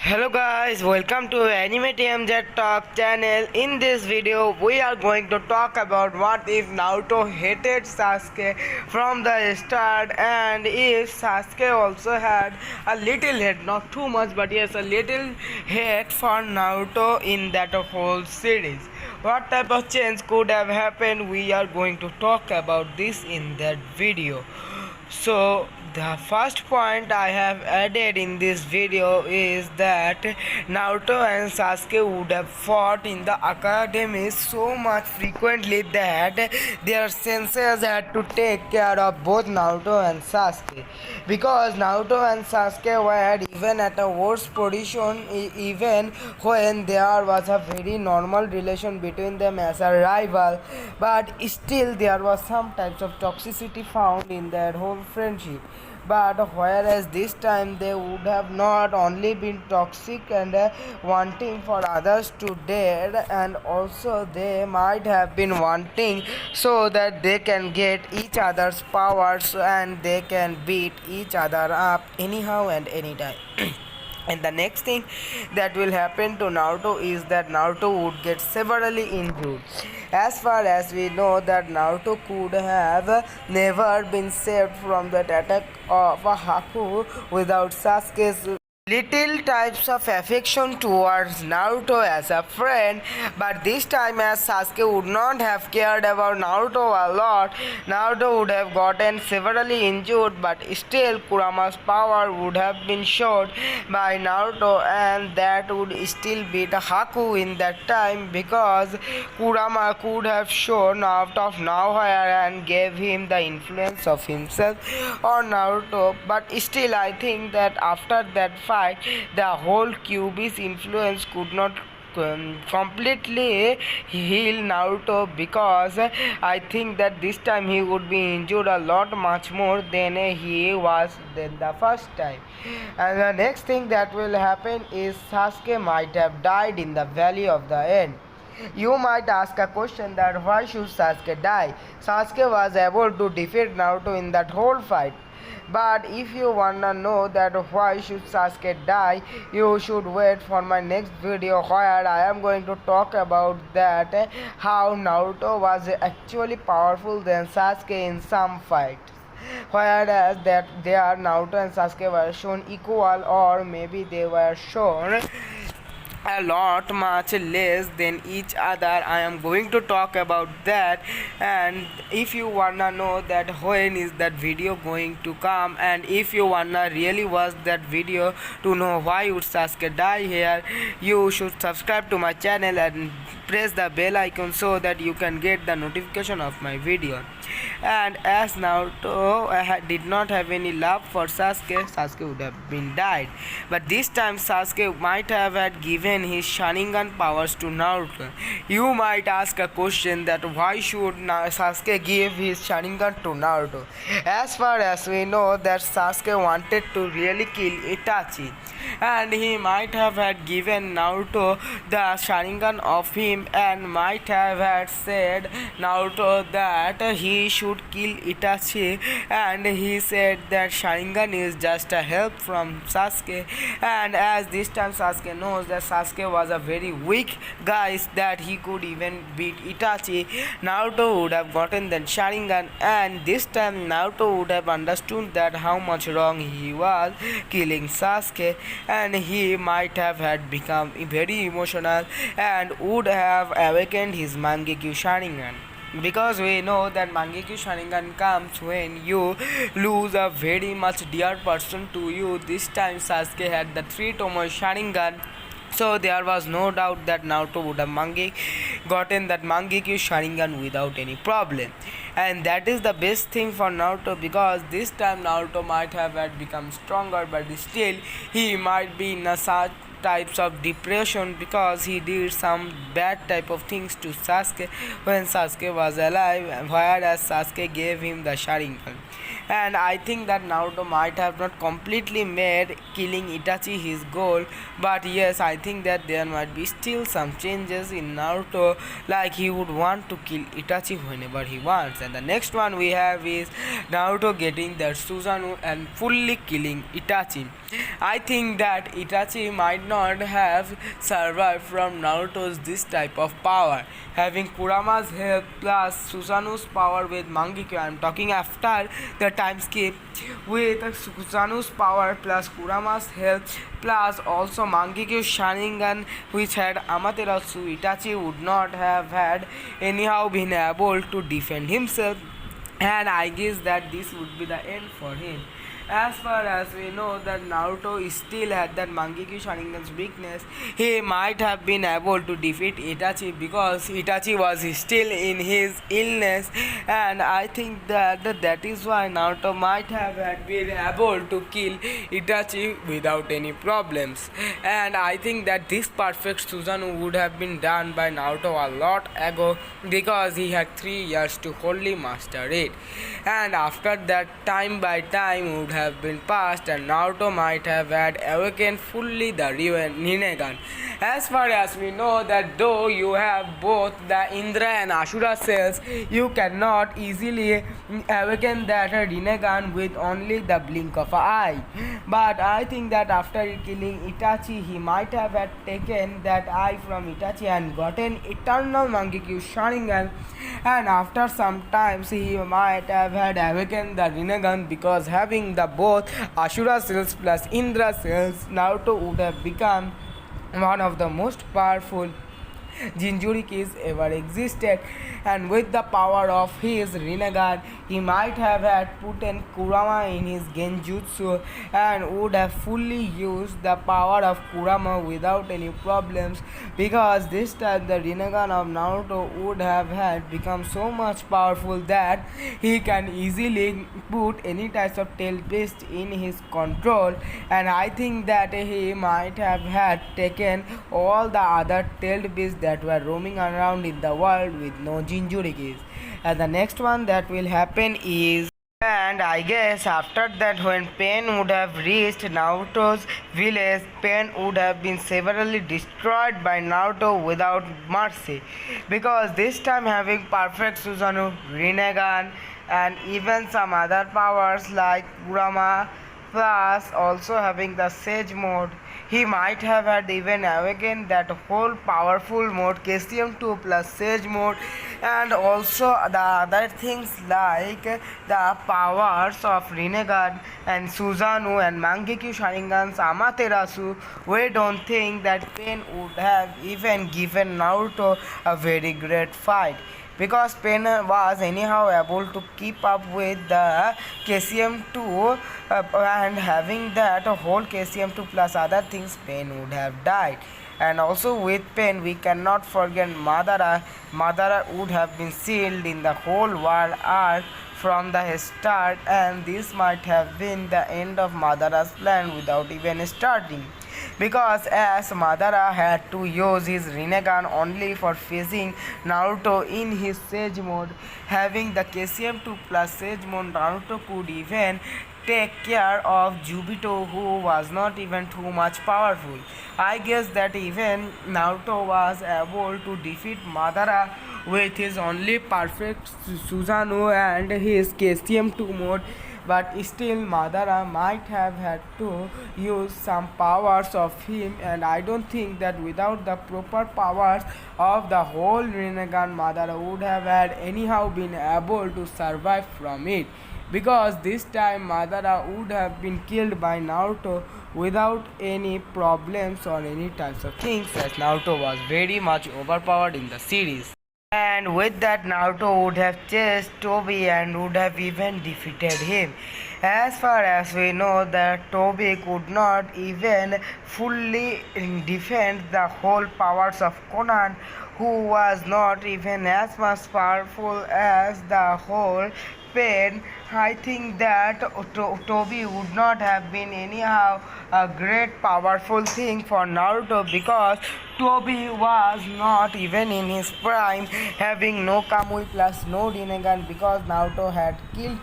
Hello guys, welcome to Anime TMZ Talk channel. In this video, we are going to talk about what if Naruto hated Sasuke from the start, and if Sasuke also had a little hate, not too much, but yes, a little hate for Naruto in that whole series. What type of change could have happened? We are going to talk about this in that video. So the first point I have added in this video is that Naruto and Sasuke would have fought in the academy so much frequently that their senseis had to take care of both Naruto and Sasuke, because Naruto and Sasuke were even at a worse position even when there was a very normal relation between them as a rival, but still there was some types of toxicity found in their whole friendship. But whereas this time they would have not only been toxic and wanting for others to dead, and also they might have been wanting so that they can get each other's powers and they can beat each other up anyhow and anytime. And the next thing that will happen to Naruto is that Naruto would get severely injured. As far as we know, that Naruto could have never been saved from that attack of a Haku without Sasuke's little types of affection towards Naruto as a friend. But this time, as Sasuke would not have cared about Naruto a lot, Naruto would have gotten severely injured, but still Kurama's power would have been showed by Naruto, and that would still beat Haku in that time, because Kurama could have shown out of nowhere and gave him the influence of himself on Naruto. But still, I think that after that fight, the whole Kyuubi's influence could not completely heal Naruto, because I think that this time he would be injured a lot much more than he was than the first time. And the next thing that will happen is Sasuke might have died in the Valley of the End. You might ask a question that why should Sasuke die? Sasuke was able to defeat Naruto in that whole fight. But if you wanna know that why should Sasuke die, you should wait for my next video where I am going to talk about that how Naruto was actually powerful than Sasuke in some fights. Whereas that there Naruto and Sasuke were shown equal, or maybe they were shown a lot much less than each other. I am going to talk about that. And if you wanna know that when is that video going to come, and if you wanna really watch that video to know why would Sasuke die here, you should subscribe to my channel and press the bell icon so that you can get the notification of my video. And as Naruto did not have any love for Sasuke, Sasuke would have been died. But this time Sasuke might have had given his Sharingan powers to Naruto. You might ask a question that why should Sasuke give his Sharingan to Naruto? As far as we know, that Sasuke wanted to really kill Itachi, and he might have had given Naruto the Sharingan of him, and might have had said Naruto that he should kill Itachi, and he said that Sharingan is just a help from Sasuke. And as this time Sasuke knows that Sasuke was a very weak guy, that he could even beat Itachi, Naruto would have gotten that Sharingan, and this time Naruto would have understood that how much wrong he was killing Sasuke, and he might have had become very emotional and would have awakened his Mangekyo Sharingan. Because we know that Mangekyo Sharingan comes when you lose a very much dear person to you. This time Sasuke had the 3 Tomoe Sharingan, so there was no doubt that Naruto would have gotten that Mangekyo Sharingan without any problem. And that is the best thing for Naruto, because this time Naruto might have had become stronger, but still he might be in a such types of depression, because he did some bad type of things to Sasuke when Sasuke was alive, whereas Sasuke gave him the Sharingan. and I think that Naruto might have not completely made killing Itachi his goal, but yes, I think that there might be still some changes in Naruto, like he would want to kill Itachi whenever he wants. And the next one we have is Naruto getting the Susanoo and fully killing Itachi. I think that Itachi might not have survived from Naruto's this type of power. Having Kurama's help plus Susanoo's power with Mangekyo, I'm talking after the time skip, with Susanoo's power plus Kurama's help plus also Mangekyo's Sharingan which had Amaterasu, Itachi would not have had anyhow been able to defend himself, and I guess that this would be the end for him. As far as we know that Naruto still had that Mangekyo Sharingan's weakness, he might have been able to defeat Itachi because Itachi was still in his illness, and I think that is why Naruto might have had been able to kill Itachi without any problems. And I think that this perfect Susanoo would have been done by Naruto a lot ago because he had 3 years to wholly master it. And after that, time by time would have been passed and Naruto might have had awakened fully the Rinnegan. As far as we know that though you have both the Indra and Ashura cells, you cannot easily awaken that Rinnegan with only the blink of an eye. But I think that after killing Itachi, he might have had taken that eye from Itachi and gotten eternal Mangekyo Sharingan, and after some times he might have had awakened the Rinnegan because having the both Ashura cells plus Indra cells, Naruto would have become one of the most powerful Jinchurikis ever existed, and with the power of his Rinnegan, he might have had put in Kurama in his Genjutsu and would have fully used the power of Kurama without any problems, because this time the Rinnegan of Naruto would have had become so much powerful that he can easily put any types of tail beast in his control, and I think that he might have had taken all the other tailed beasts that were roaming around in the world with no Jinchurikis. And the next one that will happen is, and I guess after that when Pain would have reached Naruto's village, Pain would have been severely destroyed by Naruto without mercy, because this time having perfect Susanoo, Rinnegan and even some other powers like Kurama, plus also having the Sage mode, he might have had even awakened that whole powerful mode KCM2 plus Sage mode, and also the other things like the powers of Rinnegan and Susanoo and Mangekyo Sharingan's Amaterasu. We don't think that Pain would have even given Naruto a very great fight, because Pain was anyhow able to keep up with the KCM2, and having that whole KCM2 plus other things, Pain would have died. And also with Pain we cannot forget Madara. Madara would have been sealed in the whole world arc from the start, and this might have been the end of Madara's plan without even starting, because as Madara had to use his Rinnegan only for facing Naruto in his Sage mode, having the KCM2 plus Sage mode, Naruto could even take care of Jubito, who was not even too much powerful. I guess that even Naruto was able to defeat Madara with his only perfect Susanoo and his KCM2 mode, but still Madara might have had to use some powers of him, and I don't think that without the proper powers of the whole Rinnegan, Madara would have had anyhow been able to survive from it, because this time Madara would have been killed by Naruto without any problems or any types of things, as Naruto was very much overpowered in the series. And with that, Naruto would have chased Toby and would have even defeated him. As far as we know that Toby could not even fully defend the whole powers of Conan, who was not even as much powerful as the whole Pain. I think that Toby would not have been anyhow a great powerful thing for Naruto, because Toby was not even in his prime, having no Kamui plus no Rinnegan, because Naruto had killed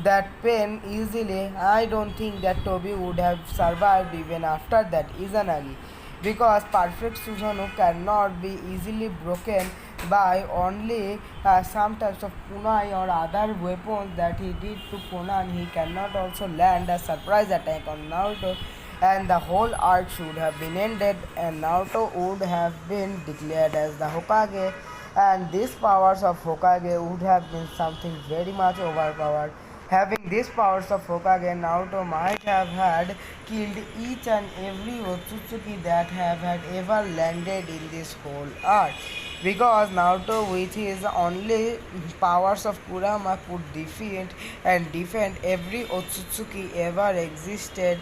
that pain easily, I don't think that Toby would have survived even after that Izanagi, because perfect Susanoo cannot be easily broken by only some types of kunai or other weapons that he did to Conan. He cannot also land a surprise attack on Naruto, and the whole arc should have been ended, and Naruto would have been declared as the Hokage, and these powers of Hokage would have been something very much overpowered. Having these powers of Hokage, Naruto might have had killed each and every Otsutsuki that have had ever landed in this whole arc. Because Naruto, with his only powers of Kurama, could defeat and defend every Otsutsuki ever existed,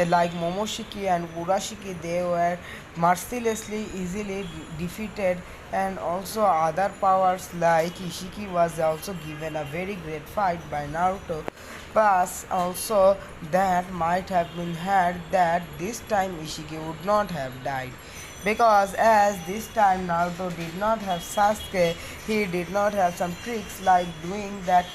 like Momoshiki and Urashiki. They were mercilessly easily defeated, and also other powers like Ishiki was also given a very great fight by Naruto. But also that might have been had that this time Ishiki would not have died, because as this time Naruto did not have Sasuke, he did not have some tricks like doing that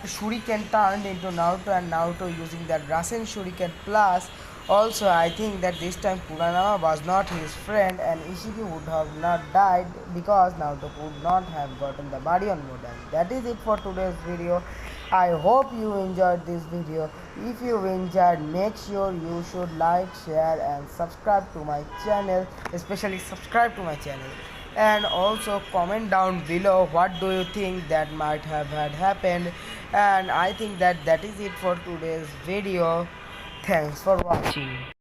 shuriken turned into Naruto, and Naruto using that Rasen shuriken. Plus also I think that this time Kuranama was not his friend, and Ishiki would have not died because Naruto could not have gotten the body on mode. And that is it for today's video. I hope you enjoyed this video. If you enjoyed, make sure you should like, share and subscribe to my channel, especially subscribe to my channel. And also comment down below what do you think that might have had happened. And I think that that is it for today's video. Thanks for watching.